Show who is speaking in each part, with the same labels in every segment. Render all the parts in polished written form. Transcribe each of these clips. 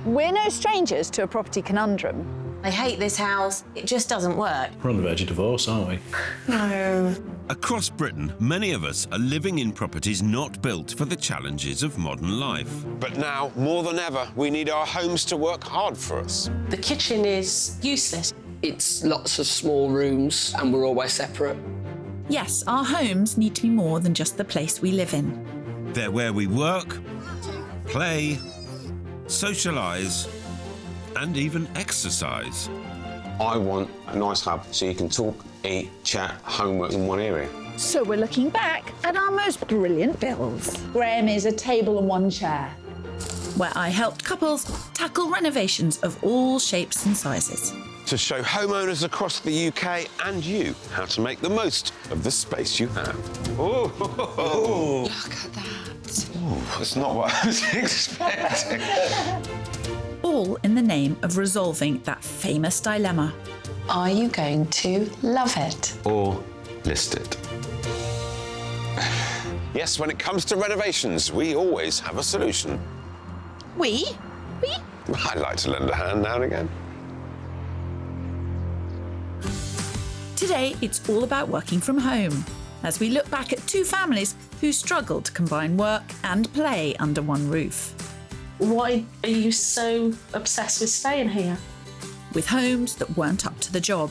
Speaker 1: We're no strangers to a property conundrum.
Speaker 2: I hate this house. It just doesn't work.
Speaker 3: We're on the verge of divorce, aren't we?
Speaker 2: No.
Speaker 4: Across Britain, many of us are living in properties not built for the challenges of modern life.
Speaker 5: But now, more than ever, we need our homes to work hard for us.
Speaker 6: The kitchen is useless.
Speaker 7: It's lots of small rooms and we're always separate.
Speaker 8: Yes, our homes need to be more than just the place we live in.
Speaker 4: They're where we work, play, socialise, and even exercise.
Speaker 5: I want a nice hub so you can talk, eat, chat, homework in one area.
Speaker 1: So we're looking back at our most brilliant builds. Graham is a table and one chair.
Speaker 8: Where I helped couples tackle renovations of all shapes and sizes.
Speaker 5: To show homeowners across the UK and you how to make the most of the space you have. Oh,
Speaker 2: Look at that.
Speaker 5: that's not what I was expecting.
Speaker 8: All in the name of resolving that famous dilemma.
Speaker 2: Are you going to love it?
Speaker 5: Or list it. Yes, when it comes to renovations, we always have a solution.
Speaker 1: We?
Speaker 5: I like to lend a hand now and again.
Speaker 8: Today, it's all about working from home, as we look back at two families who struggled to combine work and play under one roof.
Speaker 6: Why are you so obsessed with staying here?
Speaker 8: With homes that weren't up to the job.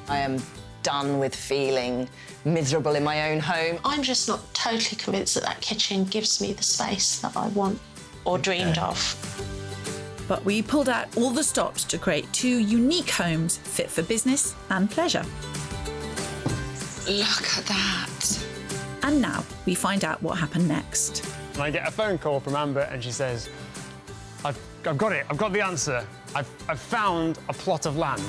Speaker 2: I am done with feeling miserable in my own home.
Speaker 6: I'm just not totally convinced that that kitchen gives me the space that I want or dreamed of.
Speaker 8: But we pulled out all the stops to create two unique homes fit for business and pleasure.
Speaker 2: Look at that.
Speaker 8: And now we find out what happened next.
Speaker 9: And I get a phone call from Amber and she says, I've got it, I've got the answer. I've found a plot of land.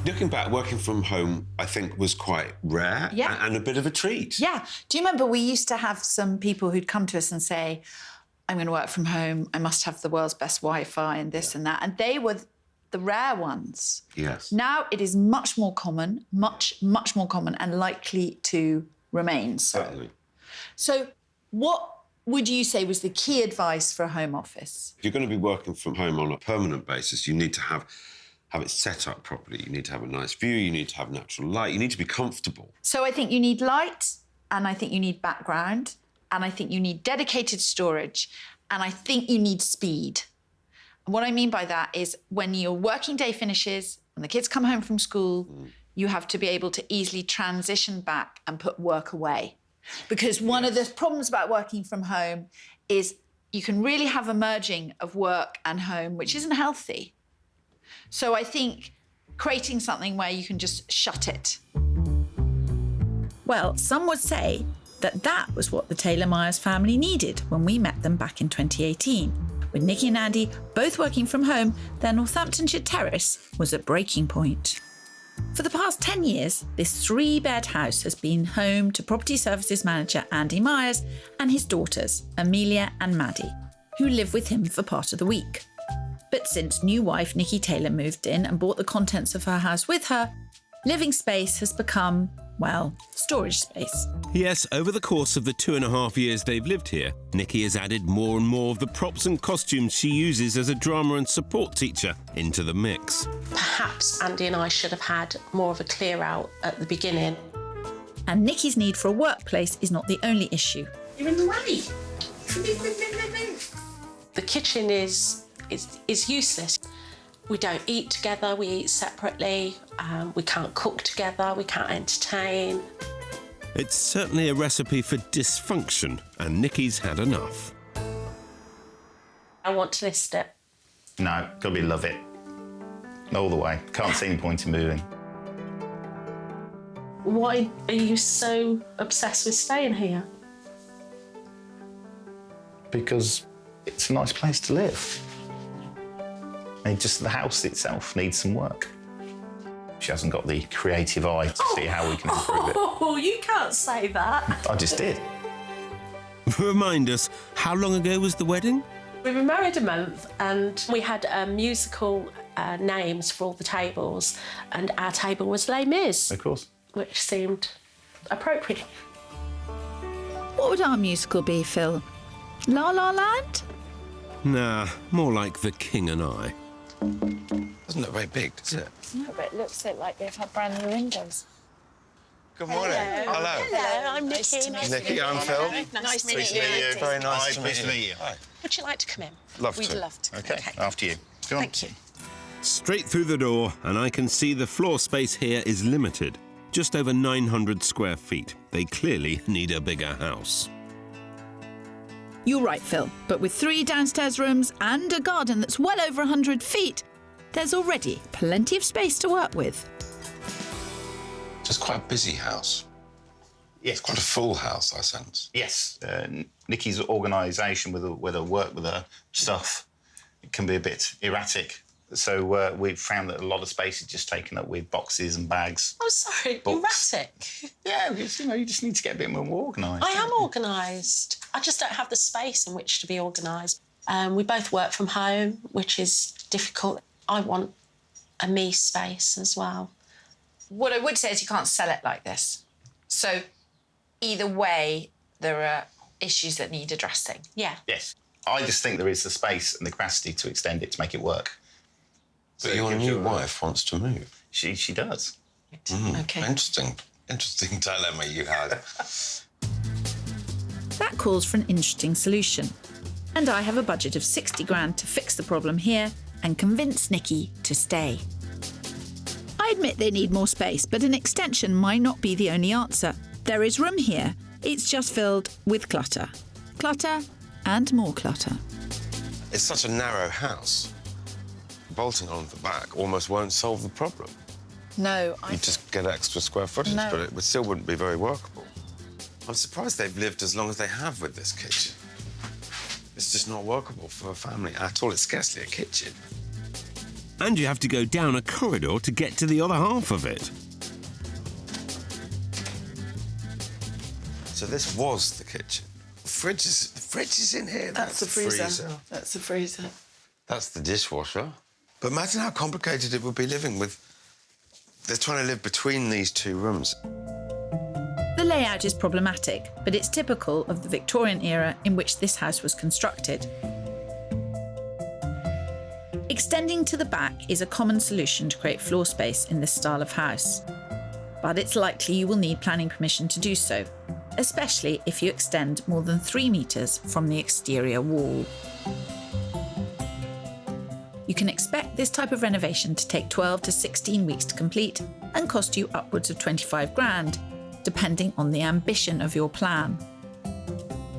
Speaker 5: Looking back, working from home, I think, was quite rare and a bit of a treat.
Speaker 1: Yeah. Do you remember we used to have some people who'd come to us and say, I'm going to work from home, I must have the world's best Wi-Fi and this and that. And they were the rare ones.
Speaker 5: Yes.
Speaker 1: Now it is much more common, much more common and likely to remain so.
Speaker 5: Certainly.
Speaker 1: So what would you say was the key advice for a home office?
Speaker 5: If you're going to be working from home on a permanent basis, you need to have it set up properly. You need to have a nice view, you need to have natural light, you need to be comfortable.
Speaker 1: So I think you need light, and I think you need background, and I think you need dedicated storage, and I think you need speed. And what I mean by that is when your working day finishes, when the kids come home from school, you have to be able to easily transition back and put work away. Because one of the problems about working from home is you can really have a merging of work and home, which isn't healthy. So I think creating something where you can just shut it.
Speaker 8: Well, some would say that that was what the Taylor-Myers family needed when we met them back in 2018. With Nikki and Andy both working from home, their Northamptonshire terrace was at breaking point. For the past 10 years, this 3-bed house has been home to property services manager Andy Myers and his daughters, Amelia and Maddie, who live with him for part of the week. But since new wife Nikki Taylor moved in and brought the contents of her house with her, living space has become, well, storage space.
Speaker 4: Yes, over the course of the 2.5 years they've lived here, Nikki has added more and more of the props and costumes she uses as a drama and support teacher into the mix.
Speaker 6: Perhaps Andy and I should have had more of a clear out at the beginning.
Speaker 8: And Nikki's need for a workplace is not the only issue.
Speaker 6: You're in the way. The kitchen is useless. We don't eat together, we eat separately, we can't cook together, we can't entertain.
Speaker 4: It's certainly a recipe for dysfunction, and Nikki's had enough.
Speaker 6: I want to list it.
Speaker 10: No, gotta be love it. All the way. Can't see any point in moving.
Speaker 6: Why are you so obsessed with staying here?
Speaker 10: Because it's a nice place to live. And just the house itself needs some work. She hasn't got the creative eye to see how we can improve it.
Speaker 6: Oh, you can't say that.
Speaker 10: I just did.
Speaker 4: Remind us, how long ago was the wedding?
Speaker 6: We were married a month and we had musical names for all the tables, and our table was Les Mis.
Speaker 10: Of course.
Speaker 6: Which seemed appropriate.
Speaker 8: What would our musical be, Phil? La La Land?
Speaker 4: Nah, more like The King and I.
Speaker 5: Doesn't look very big, does it?
Speaker 1: No, but it looks like they've had brand new windows.
Speaker 5: Good morning. Hello.
Speaker 6: Hello, I'm Nikki.
Speaker 5: Nikki, I'm Phil.
Speaker 6: Nice to meet you.
Speaker 5: Very nice to
Speaker 10: Pleased to meet you.
Speaker 5: Hi.
Speaker 6: Would you like to come in?
Speaker 5: Love
Speaker 6: We'd
Speaker 5: to.
Speaker 6: love to.
Speaker 10: Okay, after you. Go on.
Speaker 6: Thank you.
Speaker 4: Straight through the door, and I can see the floor space here is limited. Just over 900 square feet. They clearly need a bigger house.
Speaker 8: You're right, Phil, but with 3 downstairs rooms and a garden that's well over 100 feet, there's already plenty of space to work with.
Speaker 5: Just quite a busy house.
Speaker 10: Yes.
Speaker 5: Quite a full house, I sense.
Speaker 10: Yes. Nikki's organisation with her work, with her stuff, it can be a bit erratic. So we've found that a lot of space is just taken up with boxes and bags.
Speaker 6: Oh, sorry,
Speaker 10: Books.
Speaker 6: erratic.
Speaker 10: Yeah, because, you just need to get a bit more organised.
Speaker 6: I am organised. I just don't have the space in which to be organised. We both work from home, which is difficult. I want a me space as well.
Speaker 1: What I would say is you can't sell it like this. So either way, there are issues that need addressing.
Speaker 6: Yeah.
Speaker 10: Yes. I just think there is the space and the capacity to extend it to make it work.
Speaker 5: But your new wife wants to move.
Speaker 10: She does.
Speaker 1: Okay.
Speaker 5: Interesting dilemma you had.
Speaker 8: That calls for an interesting solution. And I have a budget of 60 grand to fix the problem here and convince Nikki to stay. I admit they need more space, but an extension might not be the only answer. There is room here. It's just filled with clutter. Clutter and more clutter.
Speaker 5: It's such a narrow house. Bolting on the back almost won't solve the problem.
Speaker 1: No,
Speaker 5: You just get extra square footage,
Speaker 1: No.
Speaker 5: but it still wouldn't be very workable. I'm surprised they've lived as long as they have with this kitchen. It's just not workable for a family at all. It's scarcely a kitchen.
Speaker 4: And you have to go down a corridor to get to the other half of it.
Speaker 5: So this was the kitchen. The fridge is in here.
Speaker 1: That's the freezer. That's the freezer.
Speaker 5: That's the dishwasher. But imagine how complicated it would be living with... They're trying to live between these 2 rooms.
Speaker 8: The layout is problematic, but it's typical of the Victorian era in which this house was constructed. Extending to the back is a common solution to create floor space in this style of house. But it's likely you will need planning permission to do so, especially if you extend more than 3 metres from the exterior wall. You can expect this type of renovation to take 12 to 16 weeks to complete and cost you upwards of 25 grand, depending on the ambition of your plan.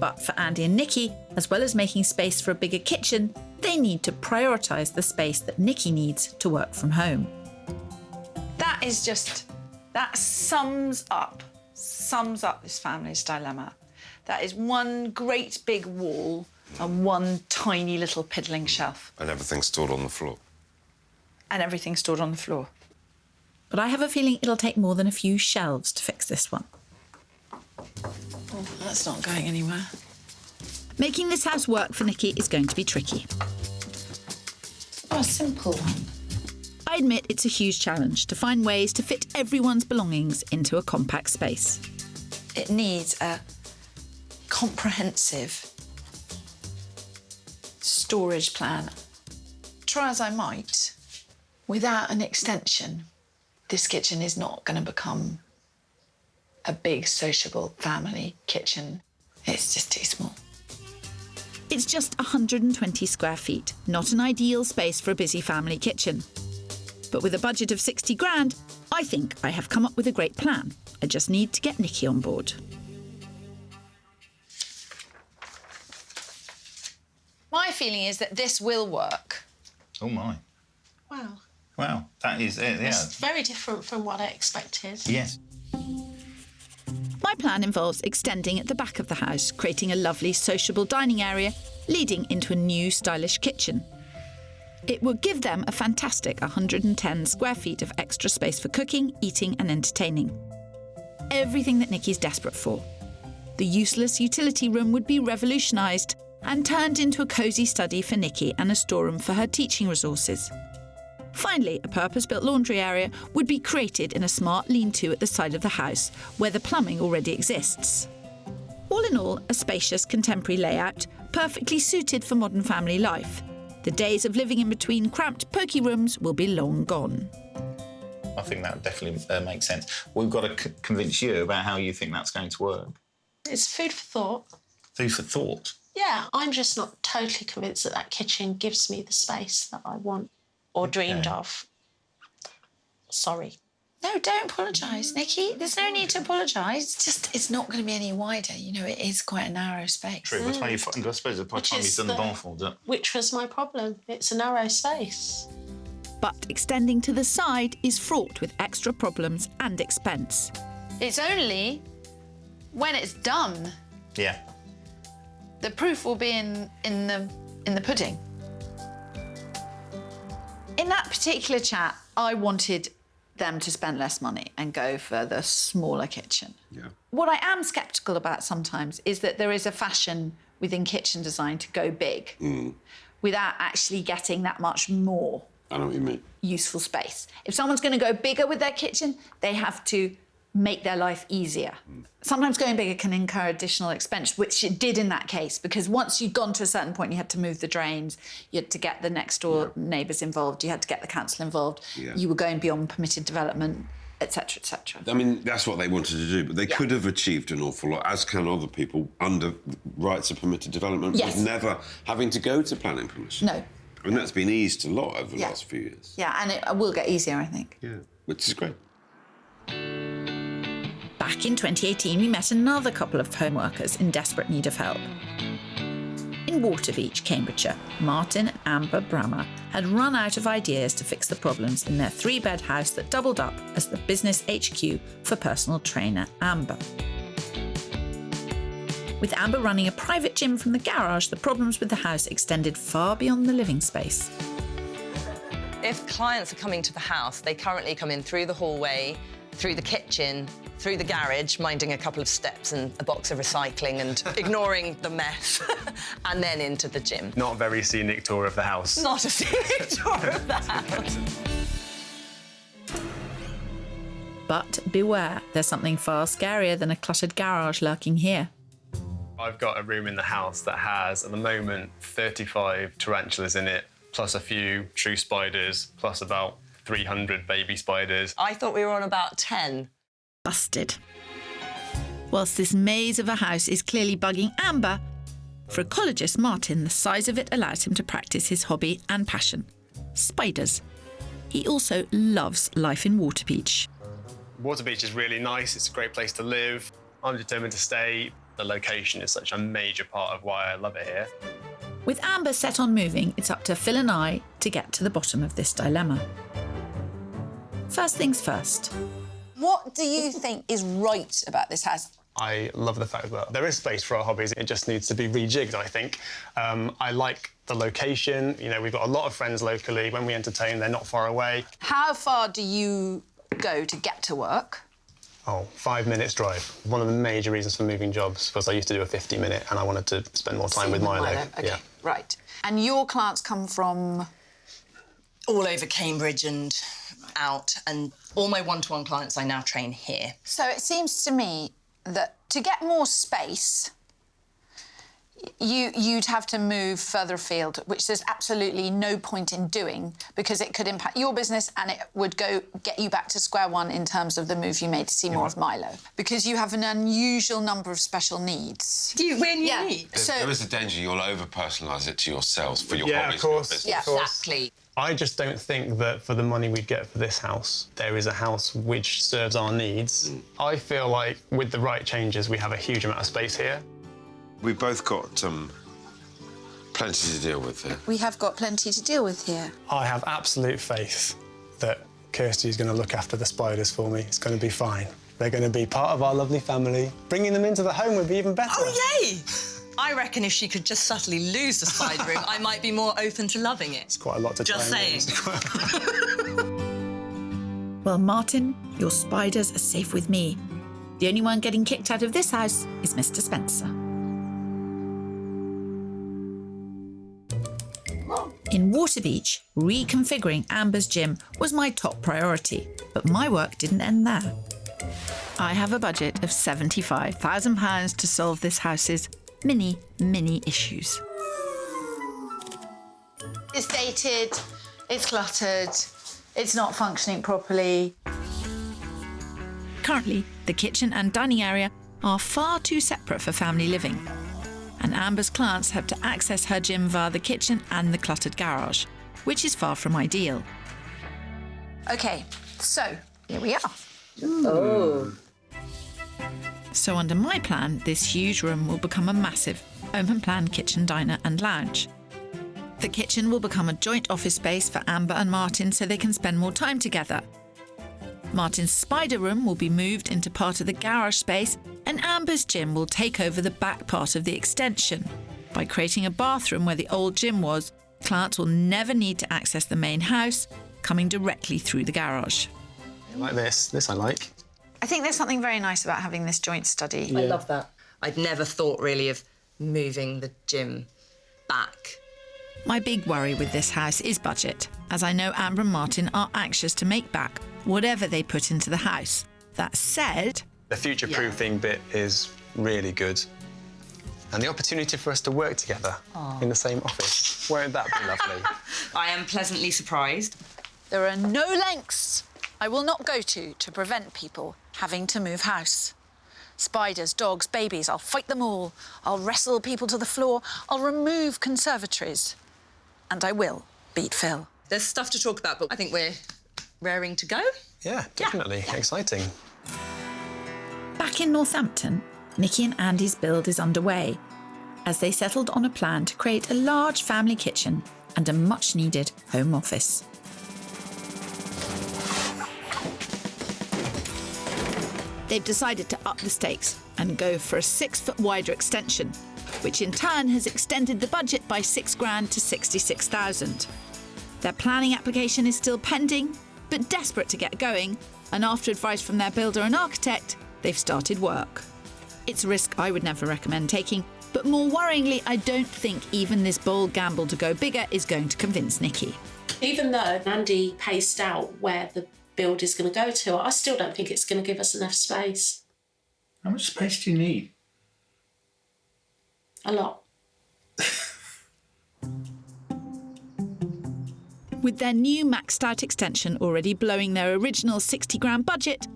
Speaker 8: But for Andy and Nikki, as well as making space for a bigger kitchen, they need to prioritise the space that Nikki needs to work from home.
Speaker 1: That sums up this family's dilemma. That is one great big wall and one tiny little piddling shelf.
Speaker 5: And everything's stored on the floor.
Speaker 1: And everything stored on the floor.
Speaker 8: But I have a feeling it'll take more than a few shelves to fix this one.
Speaker 1: Oh, that's not going anywhere.
Speaker 8: Making this house work for Nikki is going to be tricky.
Speaker 1: Oh, a simple one.
Speaker 8: I admit it's a huge challenge to find ways to fit everyone's belongings into a compact space.
Speaker 1: It needs a comprehensive storage plan. Try as I might, without an extension, this kitchen is not going to become a big sociable family kitchen. It's just too small.
Speaker 8: It's just 120 square feet, not an ideal space for a busy family kitchen. But with a budget of 60 grand, I think I have come up with a great plan. I just need to get Nikki on board.
Speaker 1: My feeling is that this will work.
Speaker 10: Oh, my.
Speaker 6: Wow.
Speaker 10: Wow, that is it, yeah.
Speaker 6: It's very different from what I expected.
Speaker 10: Yes.
Speaker 8: My plan involves extending at the back of the house, creating a lovely sociable dining area leading into a new stylish kitchen. It would give them a fantastic 110 square feet of extra space for cooking, eating and entertaining. Everything that Nikki's desperate for. The useless utility room would be revolutionised and turned into a cosy study for Nikki and a storeroom for her teaching resources. Finally, a purpose-built laundry area would be created in a smart lean-to at the side of the house, where the plumbing already exists. All in all, a spacious contemporary layout, perfectly suited for modern family life. The days of living in between cramped, poky rooms will be long gone.
Speaker 10: I think that definitely makes sense. We've got to convince you about how you think that's going to work.
Speaker 6: It's food for thought.
Speaker 10: Food for thought.
Speaker 6: Yeah, I'm just not totally convinced that that kitchen gives me the space that I want or dreamed of. Sorry.
Speaker 1: No, don't apologise, Nikki. There's no need to apologise. It's just, it's not going to be any wider. You know, it is quite a narrow space.
Speaker 10: True, by the time I suppose by the time you've done the bathroom,
Speaker 6: Which was my problem. It's a narrow space.
Speaker 8: But extending to the side is fraught with extra problems and expense.
Speaker 1: It's only when it's done.
Speaker 10: Yeah.
Speaker 1: The proof will be in the pudding. In that particular chat, I wanted them to spend less money and go for the smaller kitchen.
Speaker 5: Yeah.
Speaker 1: What I am sceptical about sometimes is that there is a fashion within kitchen design to go big without actually getting that much more
Speaker 5: I know what you mean.
Speaker 1: useful space. If someone's going to go bigger with their kitchen, they have to make their life easier. Sometimes going bigger can incur additional expense, which it did in that case, because once you'd gone to a certain point, you had to move the drains, you had to get the next door neighbours involved, you had to get the council involved, you were going beyond permitted development, etc., etc.
Speaker 5: I mean, that's what they wanted to do, but they could have achieved an awful lot, as can other people, under rights of permitted development,
Speaker 1: Yes.
Speaker 5: with never having to go to planning permission.
Speaker 1: No.
Speaker 5: And that's been eased a lot over the last few years.
Speaker 1: Yeah, and it will get easier, I think.
Speaker 5: Yeah, which is great.
Speaker 8: Back in 2018, we met another couple of home workers in desperate need of help. In Waterbeach, Cambridgeshire, Martin and Amber Brahma had run out of ideas to fix the problems in their 3-bed house that doubled up as the business HQ for personal trainer Amber. With Amber running a private gym from the garage, the problems with the house extended far beyond the living space.
Speaker 2: If clients are coming to the house, they currently come in through the hallway, through the kitchen, through the garage, minding a couple of steps and a box of recycling and ignoring the mess, and then into the gym.
Speaker 9: Not a very scenic tour of the house.
Speaker 2: Not a scenic tour of the house.
Speaker 8: But beware, there's something far scarier than a cluttered garage lurking here.
Speaker 9: I've got a room in the house that has, at the moment, 35 tarantulas in it, plus a few true spiders, plus about 300 baby spiders.
Speaker 2: I thought we were on about 10.
Speaker 8: Busted. Whilst this maze of a house is clearly bugging Amber, for ecologist Martin, the size of it allows him to practice his hobby and passion, spiders. He also loves life in Waterbeach.
Speaker 9: Waterbeach is really nice. It's a great place to live. I'm determined to stay. The location is such a major part of why I love it here.
Speaker 8: With Amber set on moving, it's up to Phil and I to get to the bottom of this dilemma. First things first.
Speaker 1: What do you think is right about this house?
Speaker 9: I love the fact that there is space for our hobbies. It just needs to be rejigged, I think. I like the location. You know, we've got a lot of friends locally. When we entertain, they're not far away.
Speaker 1: How far do you go to get to work?
Speaker 9: Oh, 5 minutes drive. One of the major reasons for moving jobs was I used to do a 50-minute and I wanted to spend more time with Milo.
Speaker 1: Okay,
Speaker 9: Yeah.
Speaker 1: right. And your clients come from?
Speaker 2: All over Cambridge and out, and all my one-to-one clients I now train here.
Speaker 1: So it seems to me that to get more space, you'd have to move further afield, which there's absolutely no point in doing because it could impact your business and it would get you back to square one in terms of the move you made to see more of Milo. Because you have an unusual number of special needs.
Speaker 2: Do you win your need?
Speaker 1: So
Speaker 5: There is a danger you'll over-personalise it to yourselves for your
Speaker 9: Yeah,
Speaker 5: hobbies
Speaker 9: of
Speaker 5: and your
Speaker 9: course.
Speaker 5: business.
Speaker 1: Yeah.
Speaker 9: Of course.
Speaker 2: Exactly.
Speaker 9: I just don't think that for the money we'd get for this house, there is a house which serves our needs. I feel like with the right changes, we have a huge amount of space here.
Speaker 5: We've both got plenty to deal with here.
Speaker 1: we have got plenty to deal with here.
Speaker 9: I have absolute faith that Kirstie is going to look after the spiders for me. It's going to be fine. They're going to be part of our lovely family. Bringing them into the home would be even better.
Speaker 2: Oh, yay! I reckon if she could just subtly lose the spider room, I might be more open to loving it.
Speaker 9: It's quite a lot to
Speaker 2: Just
Speaker 9: train.
Speaker 2: saying.
Speaker 8: Well, Martin, your spiders are safe with me. The only one getting kicked out of this house is Mr. Spencer. In Waterbeach, reconfiguring Amber's gym was my top priority, but my work didn't end there. I have a budget of £75,000 to solve this house's many issues.
Speaker 1: It's dated, it's cluttered, it's not functioning properly.
Speaker 8: Currently, the kitchen and dining area are far too separate for family living. And Amber's clients have to access her gym via the kitchen and the cluttered garage, which is far from ideal.
Speaker 1: Okay, so here we are.
Speaker 2: Oh.
Speaker 8: So under my plan, this huge room will become a massive, open-plan kitchen, diner and lounge. The kitchen will become a joint office space for Amber and Martin so they can spend more time together. Martin's spider room will be moved into part of the garage space, and Amber's gym will take over the back part of the extension. By creating a bathroom where the old gym was, clients will never need to access the main house, coming directly through the garage.
Speaker 9: I like this. This I like.
Speaker 1: I think there's something very nice about having this joint study.
Speaker 2: I love that. I'd never thought really of moving the gym back.
Speaker 8: My big worry with this house is budget, as I know Amber and Martin are anxious to make back whatever they put into the house. That said,
Speaker 9: The future-proofing bit is really good. And the opportunity for us to work together in the same office. Won't that be lovely?
Speaker 2: I am pleasantly surprised.
Speaker 1: There are no lengths I will not go to prevent people having to move house. Spiders, dogs, babies, I'll fight them all. I'll wrestle people to the floor. I'll remove conservatories. And I will beat Phil.
Speaker 2: There's stuff to talk about, but I think we're raring to go.
Speaker 9: Yeah, definitely. Exciting.
Speaker 8: back in Northampton, Nikki and Andy's build is underway, as they settled on a plan to create a large family kitchen and a much-needed home office. They've decided to up the stakes and go for a 6-foot wider extension, which in turn has extended the budget by £6,000 to £66,000. Their planning application is still pending, but desperate to get going, and after advice from their builder and architect, they've started work. It's a risk I would never recommend taking, but more worryingly, I don't think even this bold gamble to go bigger is going to convince Nikki.
Speaker 6: Even though Andy paced out where the build is going to go to, I still don't think it's going to give us enough space.
Speaker 10: How much space do you need?
Speaker 6: A lot.
Speaker 8: With their new maxed out extension already blowing their original £60,000 budget,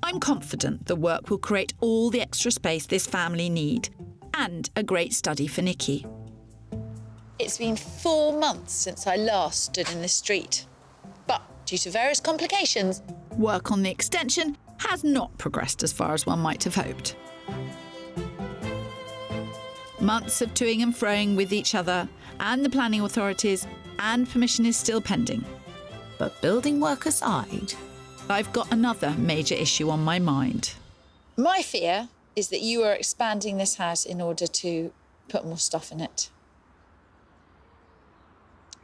Speaker 8: I'm confident the work will create all the extra space this family need, and a great study for Nikki.
Speaker 1: It's been 4 months since I last stood in this street. But due to various complications,
Speaker 8: Work on the extension has not progressed as far as one might have hoped. Months of toing and froing with each other and the planning authorities, and permission is still pending. But building work aside, I've got another major issue on my mind.
Speaker 1: my fear is that you are expanding this house in order to put more stuff in it.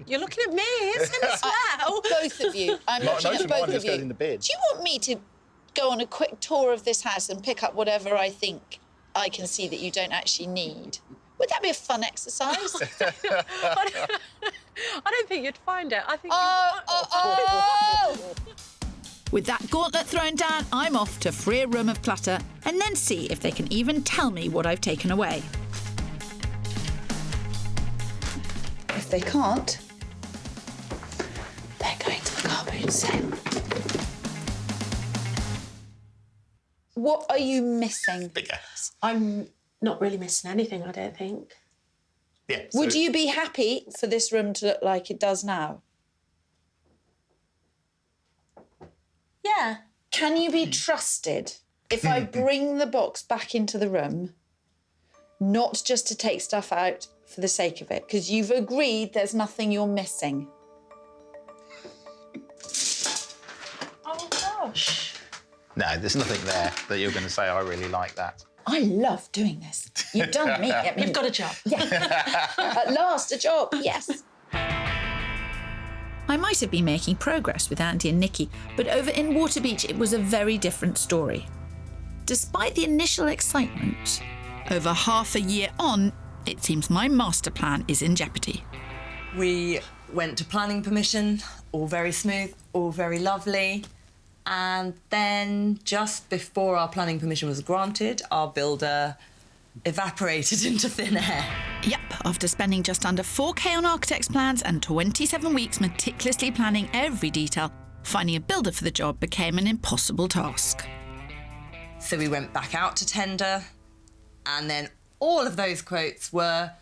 Speaker 6: You're looking at me, isn't it, well?
Speaker 1: Both of you. I'm looking at both of you.
Speaker 10: in the bid.
Speaker 1: Do you want me to go on a quick tour of this house and pick up whatever I think I can see that you don't actually need? Would that be a fun exercise?
Speaker 6: I don't think you'd find it. I think
Speaker 8: With that gauntlet thrown down, I'm off to free a room of clutter and then see if they can even tell me what I've taken away.
Speaker 1: If they can't,
Speaker 6: they're going to the car boot sale.
Speaker 1: what are you missing?
Speaker 10: Big house.
Speaker 6: I'm not really missing anything, I don't think.
Speaker 10: Yeah.
Speaker 1: Would you be happy for this room to look like it does now?
Speaker 6: Yeah.
Speaker 1: Can you be trusted if I bring the box back into the room, not just to take stuff out for the sake of it? Because you've agreed there's nothing you're missing.
Speaker 6: Oh, gosh.
Speaker 10: No, there's nothing there that you're going to say, I really like that.
Speaker 1: I love doing this. You've done me. I mean,
Speaker 6: You've got a job.
Speaker 1: Yeah. At last, a job, yes.
Speaker 8: I might have been making progress with Andy and Nikki, but over in Waterbeach it was a very different story. Despite the initial excitement, over half a year on, it seems my master plan is in jeopardy.
Speaker 2: We went to planning permission, all very smooth, all very lovely. And then just before our planning permission was granted, our builder evaporated into thin air.
Speaker 8: Yep, after spending just under 4K on architect's plans and 27 weeks meticulously planning every detail, finding a builder for the job became an impossible task.
Speaker 2: So we went back out to tender, and then all of those quotes were...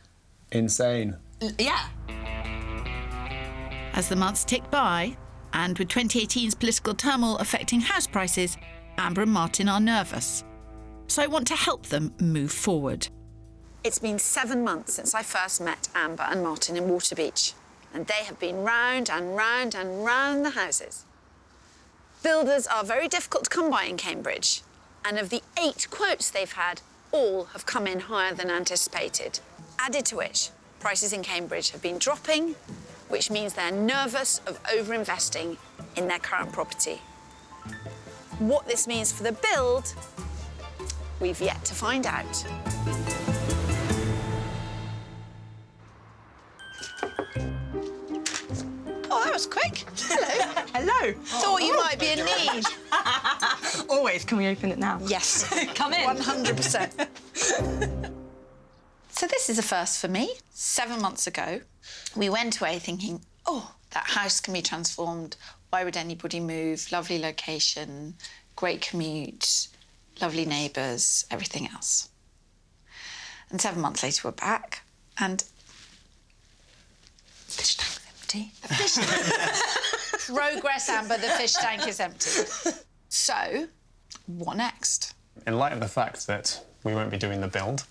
Speaker 9: Insane.
Speaker 2: Yeah.
Speaker 8: As the months ticked by, and with 2018's political turmoil affecting house prices, Amber and Martin are nervous. So I want to help them move forward.
Speaker 1: It's been 7 months since I first met Amber and Martin in Waterbeach, and they have been round and round and round the houses. Builders are very difficult to come by in Cambridge, and of the 8 quotes they've had, all have come in higher than anticipated. Added to which, prices in Cambridge have been dropping, which means they're nervous of over-investing in their current property. What this means for the build, we've yet to find out. Oh, that was quick. Hello.
Speaker 2: Hello.
Speaker 1: Thought you might be in need.
Speaker 2: Always. Can we open it now?
Speaker 1: Yes.
Speaker 2: Come in.
Speaker 1: 100%. So this is a first for me. 7 months ago, we went away thinking, oh, that house can be transformed. Why would anybody move? Lovely location, great commute, lovely neighbours, everything else. And 7 months later, we're back, and the fish tank's empty. The fish tank. Progress, Amber, the fish tank is empty. So, what next?
Speaker 9: In light of the fact that we won't be doing the build,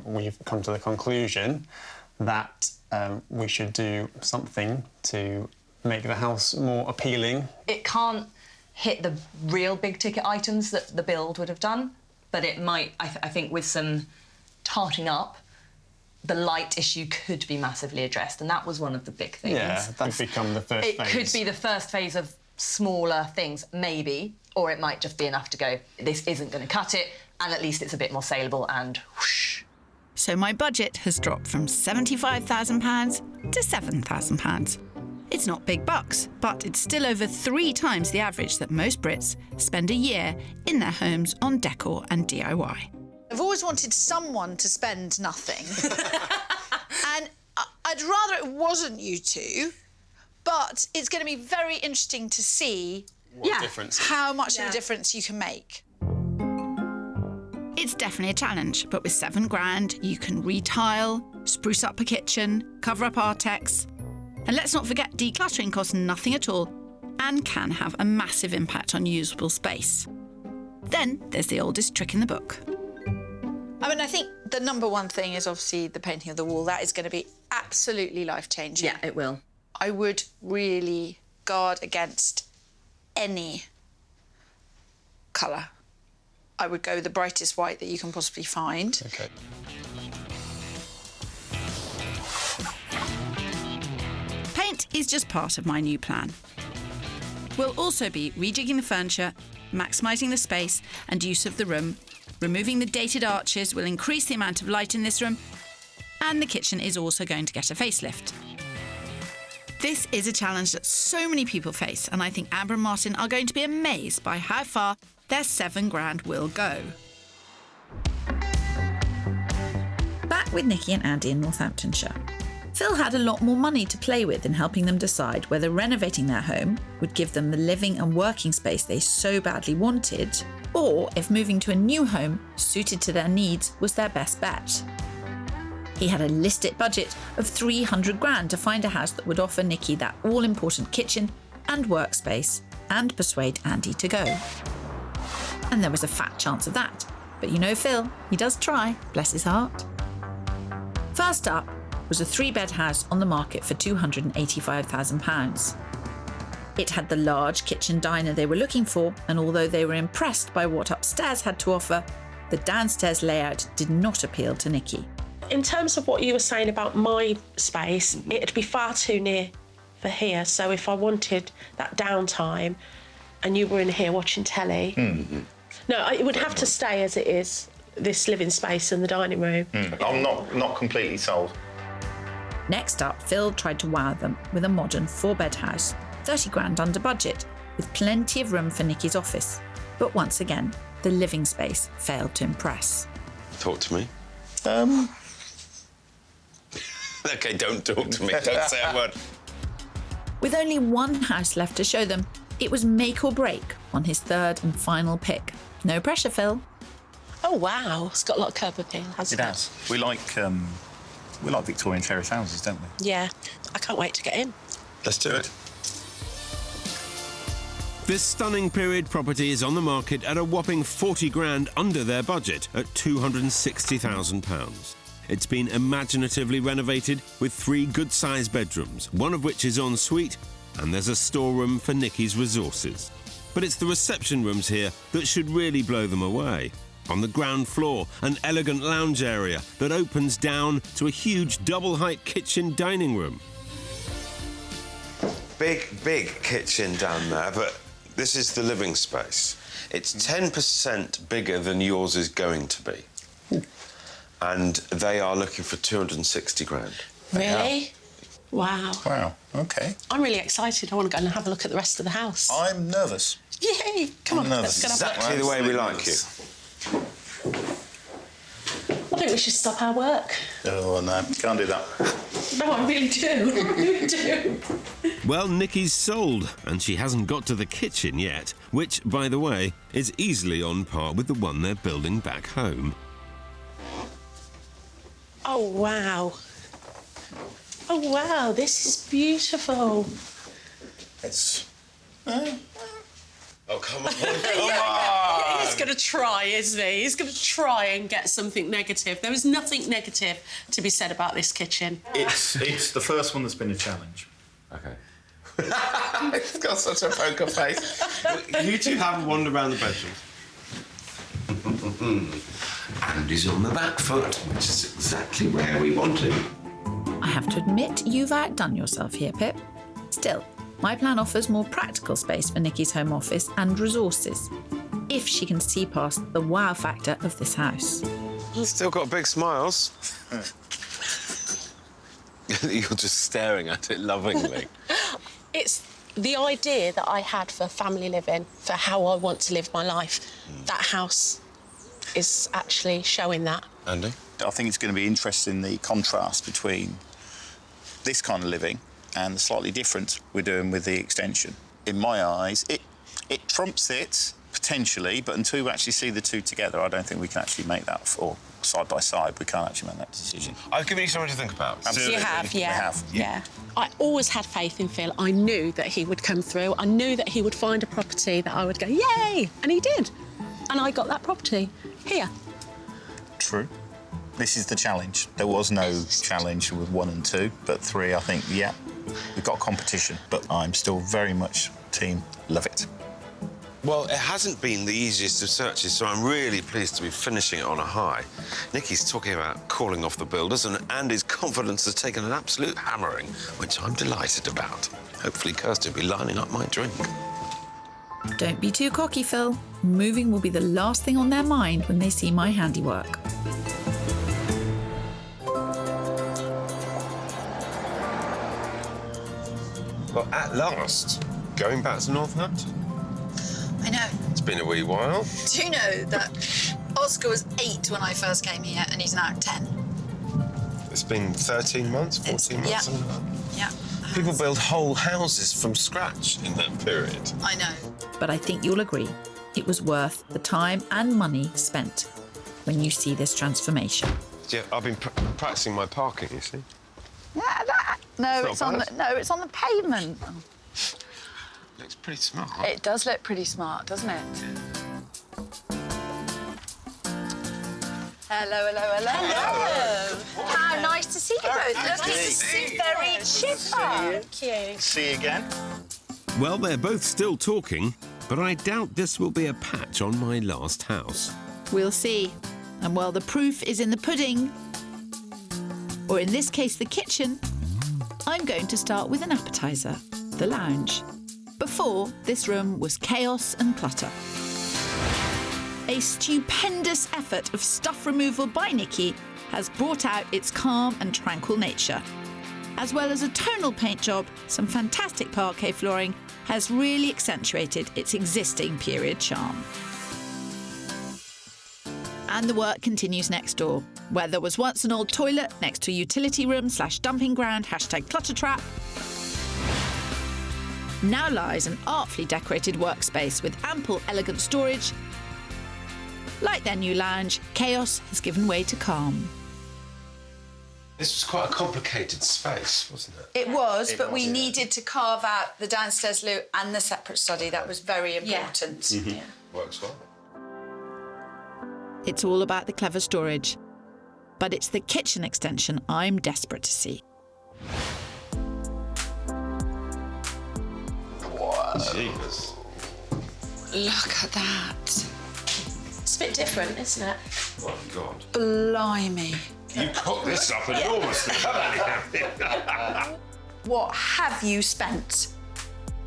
Speaker 9: we've come to the conclusion that we should do something to make the house more appealing.
Speaker 2: It can't hit the real big-ticket items that the build would have done, but it might, I think, with some tarting up, the light issue could be massively addressed, and that was one of the big things.
Speaker 9: Yeah, that's become the first phase.
Speaker 2: It could be the first phase of smaller things, maybe, or it might just be enough to go, this isn't going to cut it, and at least it's a bit more saleable, and whoosh.
Speaker 8: So my budget has dropped from £75,000 to £7,000. It's not big bucks, but it's still over 3 times the average that most Brits spend a year in their homes on decor and DIY.
Speaker 1: I've always wanted someone to spend nothing. And I'd rather it wasn't you two, but it's going to be very interesting to see how much of a difference you can make.
Speaker 8: It's definitely a challenge, but with £7,000, you can retile, spruce up a kitchen, cover up Artex. And let's not forget, decluttering costs nothing at all and can have a massive impact on usable space. Then there's the oldest trick in the book.
Speaker 1: I mean, I think the number one thing is obviously the painting of the wall. That is going to be absolutely life-changing.
Speaker 2: Yeah, it will.
Speaker 1: I would really guard against any colour. I would go the brightest white that you can possibly find.
Speaker 9: Okay.
Speaker 8: Paint is just part of my new plan. We'll also be rejigging the furniture, maximising the space and use of the room. Removing the dated arches will increase the amount of light in this room, and the kitchen is also going to get a facelift. This is a challenge that so many people face, and I think Amber and Martin are going to be amazed by how far their £7,000 will go. Back with Nikki and Andy in Northamptonshire. Phil had a lot more money to play with in helping them decide whether renovating their home would give them the living and working space they so badly wanted, or if moving to a new home suited to their needs was their best bet. He had a listed budget of £300,000 to find a house that would offer Nikki that all-important kitchen and workspace and persuade Andy to go. And there was a fat chance of that. But you know Phil, he does try, bless his heart. First up was a 3-bed house on the market for £285,000. It had the large kitchen diner they were looking for, and although they were impressed by what upstairs had to offer, the downstairs layout did not appeal to Nikki.
Speaker 6: In terms of what you were saying about my space, it'd be far too near for here. So if I wanted that downtime and you were in here watching telly, no, it would have to stay as it is, this living space and the dining room.
Speaker 10: I'm not completely sold.
Speaker 8: Next up, Phil tried to wow them with a modern 4-bed house, £30,000 under budget, with plenty of room for Nikki's office. But once again, the living space failed to impress.
Speaker 5: Talk to me. OK, don't talk to me. Don't say a word.
Speaker 8: With only one house left to show them, it was make or break on his third and final pick. No pressure, Phil.
Speaker 6: Oh, wow. It's got a lot of curb appeal, hasn't it?
Speaker 10: It has. We like Victorian terrace houses, don't we?
Speaker 6: Yeah. I can't wait to get in.
Speaker 5: Let's do it.
Speaker 4: This stunning period property is on the market at a whopping 40 grand under their budget at £260,000. It's been imaginatively renovated with 3 good-sized bedrooms, one of which is en suite, and there's a storeroom for Nikki's resources. But it's the reception rooms here that should really blow them away. On the ground floor, an elegant lounge area that opens down to a huge double-height kitchen dining room.
Speaker 5: Big kitchen down there, but this is the living space. It's 10% bigger than yours is going to be. And they are looking for 260 grand.
Speaker 6: Really? Wow.
Speaker 10: Wow, OK.
Speaker 6: I'm really excited. I want to go and have a look at the rest of the house.
Speaker 10: I'm nervous.
Speaker 6: Yay! Come on,
Speaker 10: nervous.
Speaker 6: let's go and have a look.
Speaker 5: Exactly the way we like you.
Speaker 6: I think we should stop our work.
Speaker 10: Oh, no, can't do that.
Speaker 6: No, I really do. I really do.
Speaker 4: Well, Nikki's sold, and she hasn't got to the kitchen yet, which, by the way, is easily on par with the one they're building back home.
Speaker 6: Oh, wow. Oh, wow, this is beautiful.
Speaker 10: It's...
Speaker 5: Oh, come on.
Speaker 6: He's going to try, isn't he? He's going to try and get something negative. There is nothing negative to be said about this kitchen.
Speaker 10: It's the first one that's been a challenge.
Speaker 5: OK. It's got such a poker face. You two have a wander around the bedroom. Andy's on the back foot, which is exactly where we want him.
Speaker 8: I have to admit, you've outdone yourself here, Pip. Still, my plan offers more practical space for Nikki's home office and resources, if she can see past the wow factor of this house.
Speaker 5: Still got big smiles. You're just staring at it lovingly.
Speaker 6: It's the idea that I had for family living, for how I want to live my life. That house is actually showing that.
Speaker 5: Andy?
Speaker 10: I think it's going to be interesting, the contrast between this kind of living and the slightly different we're doing with the extension. In my eyes, it trumps it, potentially, but until we actually see the two together, I don't think we can actually make that, or side by side, we can't actually make that decision.
Speaker 5: I've given you something to think about.
Speaker 10: Absolutely.
Speaker 6: You have, yeah.
Speaker 10: We have.
Speaker 6: Yeah. I always had faith in Phil. I knew that he would come through. I knew that he would find a property that I would go, yay! And he did. And I got that property here.
Speaker 10: True. This is the challenge. There was no challenge with 1 and 2, but 3, I think, yeah, we've got competition, but I'm still very much team love it.
Speaker 5: Well, it hasn't been the easiest of searches, so I'm really pleased to be finishing it on a high. Nikki's talking about calling off the builders, and Andy's confidence has taken an absolute hammering, which I'm delighted about. Hopefully Kirstie will be lining up my drink.
Speaker 8: Don't be too cocky, Phil. Moving will be the last thing on their mind when they see my handiwork.
Speaker 5: Well, at last, going back to Northampton.
Speaker 1: I know.
Speaker 5: It's been a wee while.
Speaker 1: Do you know that Oscar was 8 when I first came here and he's now 10?
Speaker 5: It's been 13 months, 14 months,
Speaker 1: yeah.
Speaker 5: something like that.
Speaker 1: Yeah.
Speaker 5: People build whole houses from scratch in that period.
Speaker 1: I know.
Speaker 8: But I think you'll agree, it was worth the time and money spent when you see this transformation.
Speaker 5: Yeah, I've been practicing my parking, you see.
Speaker 1: No,
Speaker 5: It's not bad.
Speaker 1: it's on the pavement.
Speaker 5: Looks pretty smart.
Speaker 1: It does look pretty smart, doesn't it? Hello, hello, hello.
Speaker 6: Hello.
Speaker 1: How nice to see you both. Looking very chipper.
Speaker 6: Thank you.
Speaker 10: See you again.
Speaker 4: Well, they're both still talking, but I doubt this will be a patch on my last house.
Speaker 8: We'll see. And while the proof is in the pudding, or in this case the kitchen, I'm going to start with an appetizer, the lounge. Before, this room was chaos and clutter. A stupendous effort of stuff removal by Nikki has brought out its calm and tranquil nature. as well as a tonal paint job, some fantastic parquet flooring, has really accentuated its existing period charm. And the work continues next door, where there was once an old toilet next to a utility room / dumping ground, #clutter trap. Now lies an artfully decorated workspace with ample, elegant storage. Like their new lounge, chaos has given way to calm.
Speaker 5: This was quite a complicated space, wasn't it?
Speaker 1: It was, but we needed to carve out the downstairs loo and the separate study. That was very important. Yeah.
Speaker 5: Works well.
Speaker 8: It's all about the clever storage. But it's the kitchen extension I'm desperate to see.
Speaker 5: Jeepers.
Speaker 1: Look at that.
Speaker 6: It's a bit different, isn't it?
Speaker 5: Oh, God.
Speaker 1: Blimey.
Speaker 5: You cooked this up enormously, haven't you?
Speaker 1: What have you spent?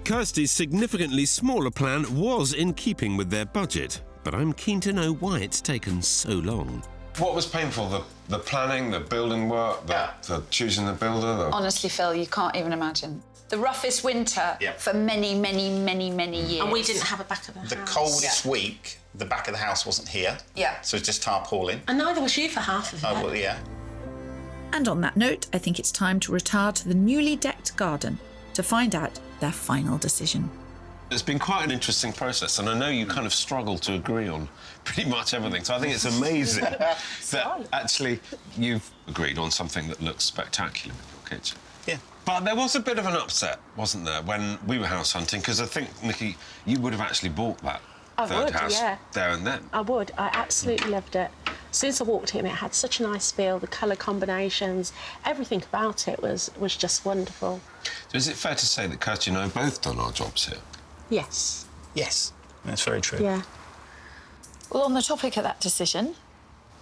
Speaker 4: Kirstie's significantly smaller plan was in keeping with their budget, but I'm keen to know why it's taken so long.
Speaker 5: What was painful? The planning, the building work, the choosing the builder?
Speaker 1: Honestly, Phil, you can't even imagine. The roughest winter for many, many, many, many years.
Speaker 6: And we didn't have a back of the house.
Speaker 10: The coldest week, the back of the house wasn't here.
Speaker 1: Yeah.
Speaker 10: So it's just tarpaulin.
Speaker 6: And neither was you for half of it.
Speaker 10: Oh, well, yeah.
Speaker 8: And on that note, I think it's time to retire to the newly decked garden to find out their final decision.
Speaker 5: It's been quite an interesting process, and I know you kind of struggle to agree on pretty much everything, so I think it's amazing that actually you've agreed on something that looks spectacular in your kitchen.
Speaker 10: Yeah.
Speaker 5: But there was a bit of an upset, wasn't there, when we were house hunting, because I think, Nikki, you would have actually bought that third house there and then.
Speaker 6: I would. I absolutely loved it. As soon as I walked in, it had such a nice feel, the colour combinations, everything about it was just wonderful.
Speaker 5: So is it fair to say that Kirstie and I have both done our jobs here?
Speaker 6: Yes.
Speaker 10: Yes, that's very true.
Speaker 6: Yeah.
Speaker 1: Well, on the topic of that decision,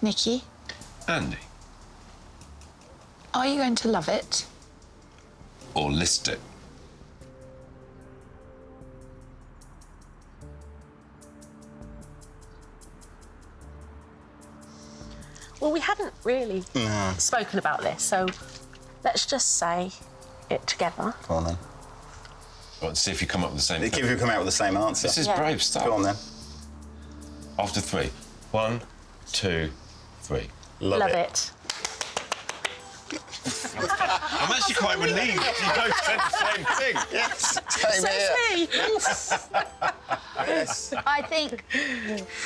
Speaker 1: Nikki,
Speaker 5: Andy?
Speaker 1: are you going to love it?
Speaker 5: Or list it?
Speaker 6: Well, we haven't really spoken about this, so let's just say it together.
Speaker 10: Go on then.
Speaker 5: Well, let's see if you come up with the same thing.
Speaker 10: If you come out with the same answer.
Speaker 5: This is brave stuff.
Speaker 10: Go on then.
Speaker 5: After 3. 1, 2, 3.
Speaker 10: Love it.
Speaker 5: I'm actually quite relieved you both said the same thing.
Speaker 10: Yes, same here. Yes.
Speaker 1: I think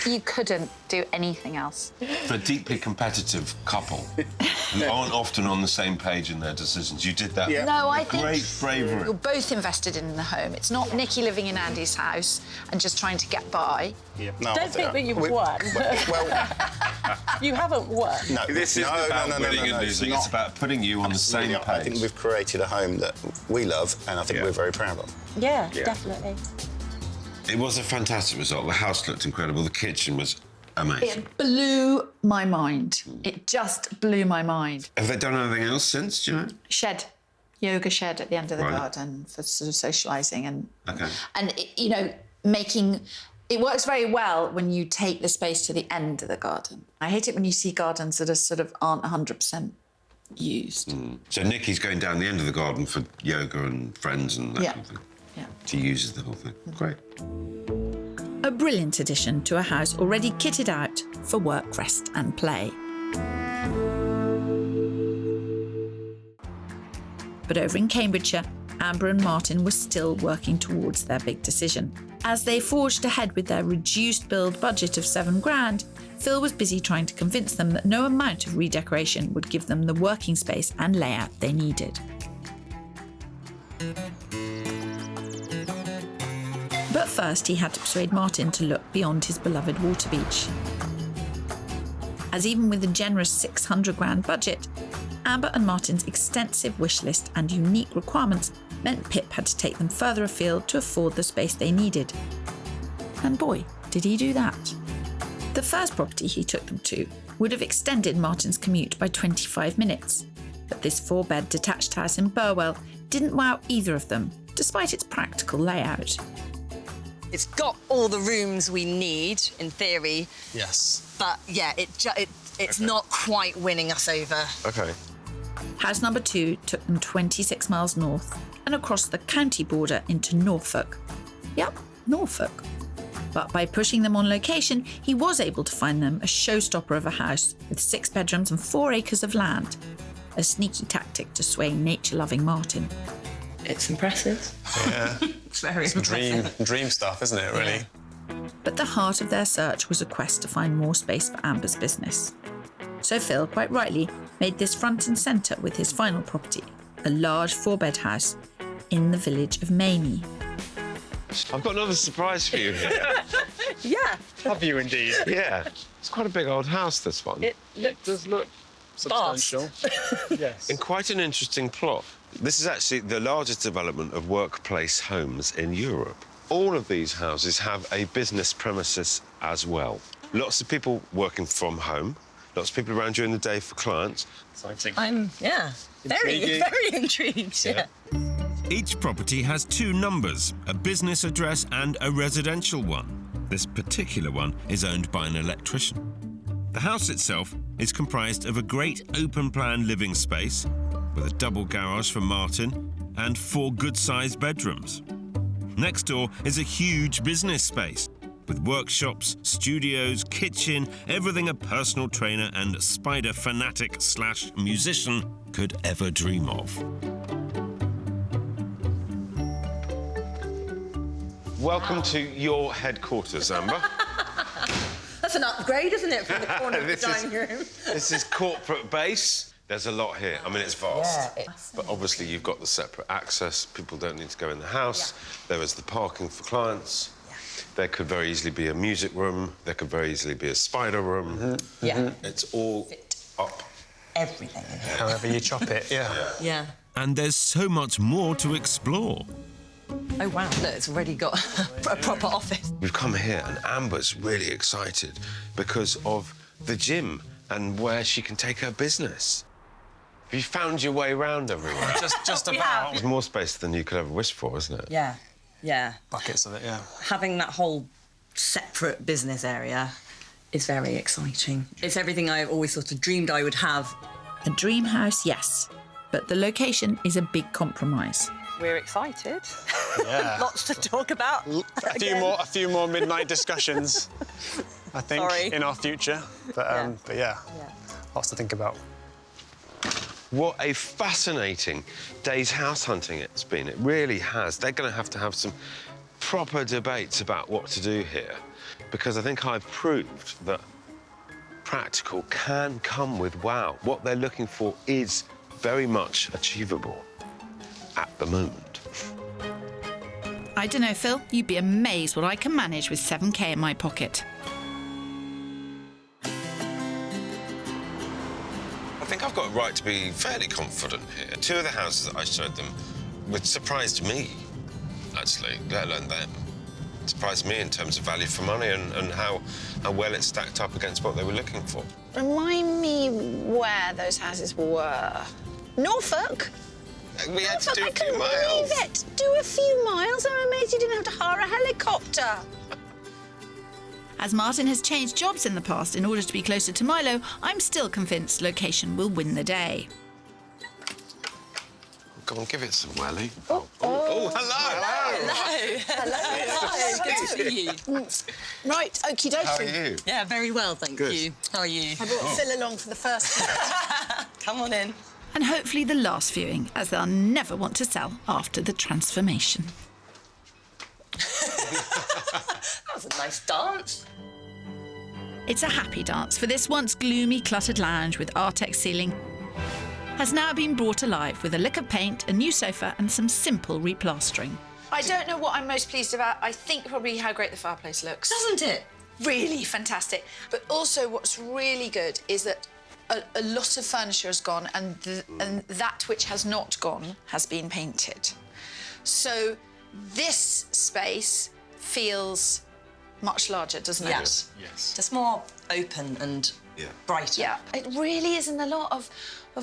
Speaker 1: you couldn't do anything else.
Speaker 5: For a deeply competitive couple who aren't often on the same page in their decisions, you did that with
Speaker 1: No, I think
Speaker 5: great bravery.
Speaker 1: you're both invested in the home. It's not Nikki living in Andy's house and just trying to get by.
Speaker 10: Yeah. No,
Speaker 6: Don't think that you've won.
Speaker 10: Well,
Speaker 6: You haven't won.
Speaker 10: no.
Speaker 5: This is about winning and losing. It's about putting you on the same page.
Speaker 10: I think we've created a home that we love and I think we're very proud of.
Speaker 6: Yeah, definitely.
Speaker 5: It was a fantastic result. The house looked incredible. The kitchen was amazing.
Speaker 1: It blew my mind. It just blew my mind.
Speaker 5: Have they done anything else since, do you know?
Speaker 1: Yoga shed at the end of the
Speaker 5: Right.
Speaker 1: garden for sort of socialising and
Speaker 5: Okay.
Speaker 1: making. It works very well when you take the space to the end of the garden. I hate it when you see gardens that are sort of aren't 100% used.
Speaker 5: So Nikki's going down the end of the garden for yoga and friends and that kind of thing.
Speaker 1: Yeah.
Speaker 5: She uses the whole thing. Great.
Speaker 8: A brilliant addition to a house already kitted out for work, rest and play. But over in Cambridgeshire, Amber and Martin were still working towards their big decision. As they forged ahead with their reduced build budget of £7,000, Phil was busy trying to convince them that no amount of redecoration would give them the working space and layout they needed. But first, he had to persuade Martin to look beyond his beloved Waterbeach. As even with a generous £600,000 budget, Amber and Martin's extensive wish list and unique requirements meant Pip had to take them further afield to afford the space they needed. And boy, did he do that. The first property he took them to would have extended Martin's commute by 25 minutes, but this 4-bed detached house in Burwell didn't wow either of them, despite its practical layout.
Speaker 2: It's got all the rooms we need, in theory.
Speaker 9: Yes.
Speaker 2: But, yeah, it's not quite winning us over.
Speaker 5: OK.
Speaker 8: House number 2 took them 26 miles north and across the county border into Norfolk. Yep, Norfolk. But by pushing them on location, he was able to find them a showstopper of a house with 6 bedrooms and 4 acres of land. A sneaky tactic to sway nature-loving Martin.
Speaker 2: It's impressive.
Speaker 9: Yeah.
Speaker 2: It's very impressive.
Speaker 9: Dream stuff, isn't it, really?
Speaker 8: But the heart of their search was a quest to find more space for Amber's business. So Phil, quite rightly, made this front and centre with his final property, a large 4-bed house in the village of Mamie.
Speaker 5: I've got another surprise for you here.
Speaker 2: Yeah.
Speaker 9: Have you indeed?
Speaker 5: Yeah. It's quite a big old house, this one.
Speaker 2: It
Speaker 9: does look substantial. Yes.
Speaker 5: In quite an interesting plot. This is actually the largest development of workplace homes in Europe. All of these houses have a business premises as well. Lots of people working from home, lots of people around during the day for clients.
Speaker 9: Exciting.
Speaker 2: I'm, very intrigued, yeah.
Speaker 4: Each property has 2 numbers, a business address and a residential one. This particular one is owned by an electrician. The house itself is comprised of a great open-plan living space with a double garage for Martin and 4 good-sized bedrooms. Next door is a huge business space with workshops, studios, kitchen, everything a personal trainer and spider fanatic / musician could ever dream of.
Speaker 5: Welcome to your headquarters, Amber.
Speaker 2: That's an upgrade, isn't it, from the corner of the dining room?
Speaker 5: This is corporate base. There's a lot here. I mean, it's vast.
Speaker 2: Yeah,
Speaker 5: but obviously, you've got the separate access. People don't need to go in the house. Yeah. There is the parking for clients. Yeah. There could very easily be a music room. There could very easily be a spider room.
Speaker 2: Mm-hmm. Yeah.
Speaker 5: It's all up.
Speaker 2: Everything in here.
Speaker 9: However you chop it, yeah.
Speaker 4: And there's so much more to explore.
Speaker 2: Oh, wow. Look, it's already got a proper office.
Speaker 5: We've come here, and Amber's really excited because of the gym and where she can take her business. Have you found your way around everywhere?
Speaker 9: Just about.
Speaker 5: There's more space than you could ever wish for, isn't it?
Speaker 2: Yeah, yeah.
Speaker 9: Buckets of it, yeah.
Speaker 2: Having that whole separate business area is very exciting. It's everything I've always sort of dreamed I would have.
Speaker 8: A dream house, yes, but the location is a big compromise.
Speaker 2: We're excited.
Speaker 9: Yeah.
Speaker 2: Lots to talk about.
Speaker 9: A few more midnight discussions, I think, in our future. But yeah, lots to think about.
Speaker 5: What a fascinating day's house hunting it's been. It really has. They're going to have some proper debates about what to do here, because I think I've proved that practical can come with wow. What they're looking for is very much achievable at the moment.
Speaker 8: I don't know, Phil. You'd be amazed what I can manage with 7k in my pocket.
Speaker 5: I think I've got a right to be fairly confident here. 2 of the houses that I showed them which surprised me, actually, let alone them. It surprised me in terms of value for money and how well it stacked up against what they were looking for.
Speaker 1: Remind me where those houses were. Norfolk?
Speaker 5: We had to do a few
Speaker 1: I couldn't
Speaker 5: miles.
Speaker 1: believe it. Do a few miles? I'm amazed you didn't have to hire a helicopter.
Speaker 8: As Martin has changed jobs in the past in order to be closer to Milo, I'm still convinced location will win the day.
Speaker 5: Go on, give it some welly. Oh, hello.
Speaker 2: Hello. Good to see you.
Speaker 1: Right, okie dokie.
Speaker 5: How are you?
Speaker 2: Yeah, very well, thank you. How are you?
Speaker 1: I brought Phil along for the first time.
Speaker 2: Come on in.
Speaker 8: And hopefully the last viewing, as they'll never want to sell after the transformation.
Speaker 2: That was a nice dance.
Speaker 8: It's a happy dance, for this once gloomy, cluttered lounge with Artex ceiling has now been brought alive with a lick of paint, a new sofa and some simple replastering.
Speaker 1: I don't know what I'm most pleased about. I think probably how great the fireplace looks.
Speaker 2: Doesn't it?
Speaker 1: Really fantastic. But also what's really good is that a lot of furniture has gone and that which has not gone has been painted. So this space feels much larger, doesn't it?
Speaker 2: Yes. Just more open and brighter.
Speaker 1: Yeah, it really isn't a lot of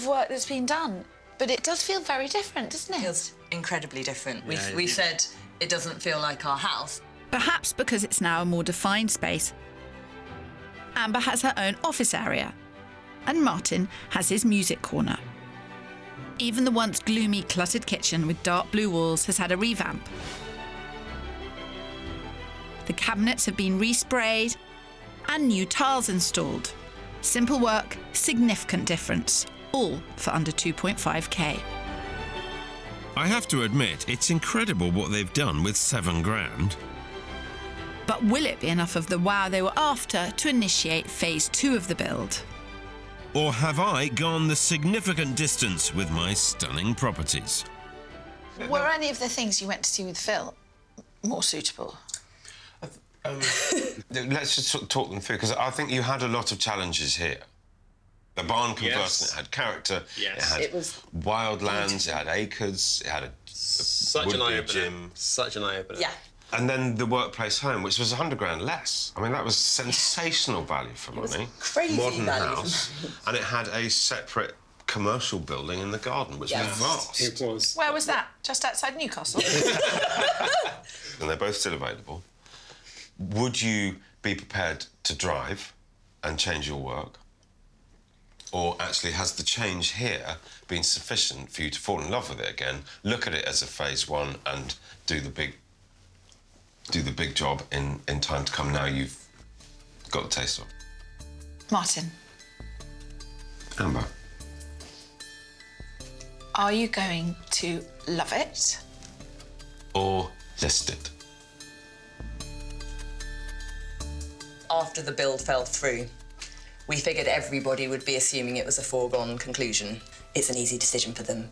Speaker 1: work that's been done, but it does feel very different, doesn't it?
Speaker 2: It feels incredibly different. We said it doesn't feel like our house.
Speaker 8: Perhaps because it's now a more defined space. Amber has her own office area and Martin has his music corner. Even the once gloomy, cluttered kitchen with dark blue walls has had a revamp. The cabinets have been resprayed and new tiles installed. Simple work, significant difference, all for under 2.5k.
Speaker 4: I have to admit, it's incredible what they've done with £7,000.
Speaker 8: But will it be enough of the wow they were after to initiate phase 2 of the build?
Speaker 4: Or have I gone the significant distance with my stunning properties?
Speaker 1: Were any of the things you went to see with Phil more suitable?
Speaker 5: Let's just sort of talk them through, because I think you had a lot of challenges here. The barn conversion,
Speaker 9: Yes.
Speaker 5: it had character,
Speaker 9: Yes.
Speaker 5: it had wild lands, it had acres, it had a
Speaker 9: Such an
Speaker 5: would-be
Speaker 9: eye-opener.
Speaker 5: gym.
Speaker 9: Such an eye-opener.
Speaker 2: Yeah.
Speaker 5: And then the workplace home, which was £100,000 less. I mean, that was sensational value for money.
Speaker 2: crazy
Speaker 5: Modern
Speaker 2: value for
Speaker 5: house. And it had a separate commercial building in the garden, which was vast.
Speaker 9: It was.
Speaker 1: Where was that? Just outside Newcastle?
Speaker 5: And they're both still available. Would you be prepared to drive and change your work? Or actually, has the change here been sufficient for you to fall in love with it again, look at it as a phase 1 and do the big job in time to come now you've got the taste of?
Speaker 1: Martin,
Speaker 5: Amber.
Speaker 1: are you going to love it?
Speaker 5: Or list it?
Speaker 2: After the build fell through, we figured everybody would be assuming it was a foregone conclusion. It's an easy decision for them.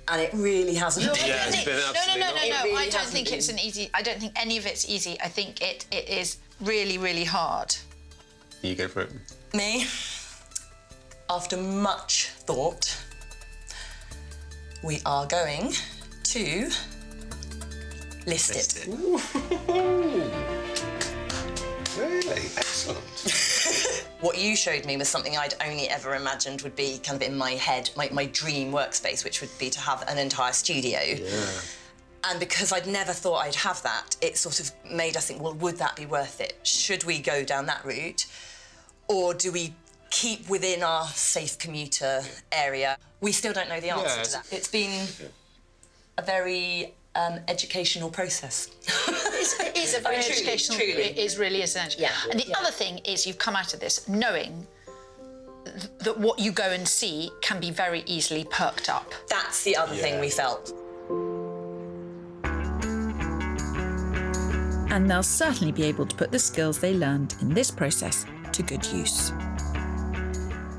Speaker 2: And it really hasn't been.
Speaker 9: Yeah, it's been absolutely
Speaker 1: No.
Speaker 2: It really
Speaker 1: I don't
Speaker 2: hasn't
Speaker 1: think it's
Speaker 2: been.
Speaker 1: an easy. I don't think any of it's easy. I think it is really, really hard.
Speaker 9: You go for it.
Speaker 2: Me, after much thought, we are going to list it.
Speaker 5: Really? Excellent.
Speaker 2: What you showed me was something I'd only ever imagined would be kind of in my head, my dream workspace, which would be to have an entire studio.
Speaker 5: Yeah.
Speaker 2: And because I'd never thought I'd have that, it sort of made us think, well, would that be worth it? Should we go down that route? Or do we keep within our safe commuter area? We still don't know the answer to that. It's been a very educational process.
Speaker 1: It is a very
Speaker 2: Truly,
Speaker 1: educational.
Speaker 2: truly.
Speaker 1: It is really essential.
Speaker 2: Yeah.
Speaker 1: And the other thing is, you've come out of this knowing that what you go and see can be very easily perked up.
Speaker 2: That's the other thing we felt.
Speaker 8: And they'll certainly be able to put the skills they learned in this process to good use.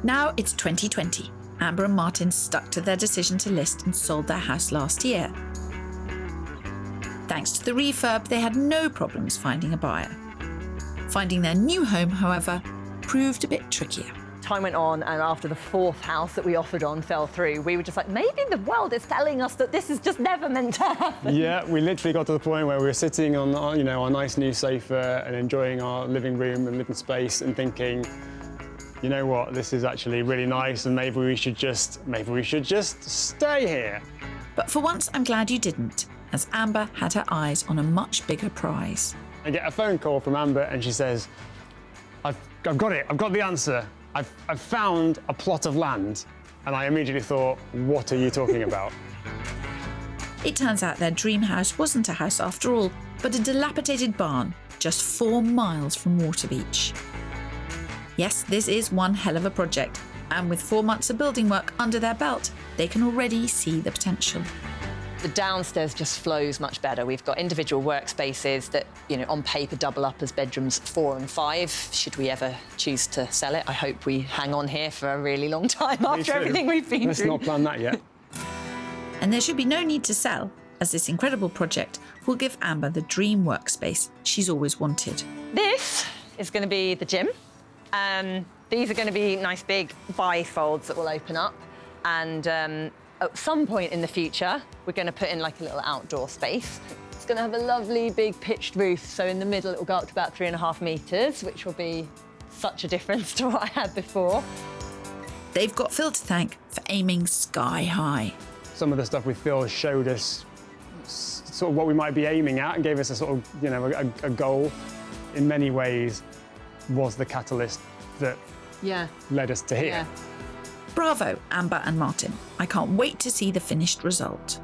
Speaker 8: Now it's 2020. Amber and Martin stuck to their decision to list and sold their house last year. Thanks to the refurb, they had no problems finding a buyer. Finding their new home, however, proved a bit trickier.
Speaker 3: Time went on, and after the 4th house that we offered on fell through, we were just like, maybe the world is telling us that this is just never meant to happen.
Speaker 9: Yeah, we literally got to the point where we were sitting on, our nice new sofa and enjoying our living room and living space and thinking, you know what, this is actually really nice, and maybe we should just stay here.
Speaker 8: But for once, I'm glad you didn't, as Amber had her eyes on a much bigger prize.
Speaker 9: I get a phone call from Amber and she says, I've got it, I've got the answer. I've found a plot of land. And I immediately thought, what are you talking about?
Speaker 8: It turns out their dream house wasn't a house after all, but a dilapidated barn just 4 miles from Waterbeach. Yes, this is one hell of a project, and with 4 months of building work under their belt, they can already see the potential.
Speaker 3: The downstairs just flows much better. We've got individual workspaces that, on paper double up as bedrooms 4 and 5. Should we ever choose to sell it, I hope we hang on here for a really long time after everything we've been
Speaker 9: Let's
Speaker 3: through.
Speaker 9: not plan that yet.
Speaker 8: And there should be no need to sell, as this incredible project will give Amber the dream workspace she's always wanted.
Speaker 3: This is going to be the gym. These are going to be nice big bifolds that will open up, and at some point in the future, we're going to put in like a little outdoor space. It's going to have a lovely big pitched roof, so in the middle it will go up to about 3.5 metres, which will be such a difference to what I had before.
Speaker 8: They've got Phil to thank for aiming sky high.
Speaker 9: Some of the stuff with Phil showed us sort of what we might be aiming at and gave us a sort of, a goal. In many ways, was the catalyst that led us to here.
Speaker 8: Bravo, Amber and Martin. I can't wait to see the finished result.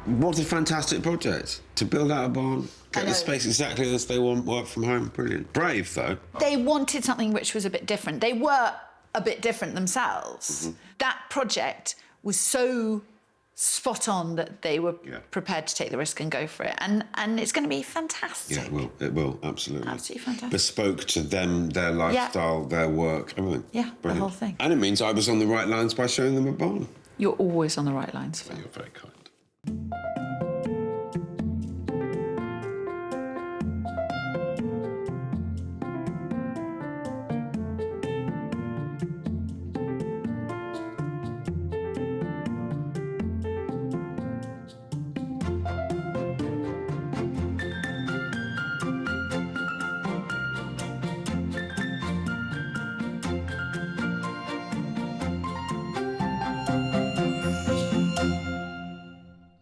Speaker 5: What a fantastic project. To build out a barn, get the space exactly as they want, work from home. Brilliant. Brave, though.
Speaker 1: They wanted something which was a bit different. They were a bit different themselves. That project was so spot on that they were prepared to take the risk and go for it. And it's going to be fantastic.
Speaker 5: Yeah, it will, absolutely.
Speaker 1: Absolutely fantastic.
Speaker 5: Bespoke to them, their lifestyle, their work, everything.
Speaker 1: Yeah,
Speaker 5: Brilliant.
Speaker 1: the whole thing.
Speaker 5: And it means I was on the right lines by showing them a barn.
Speaker 1: You're always on the right lines, Phil.
Speaker 5: You're very kind.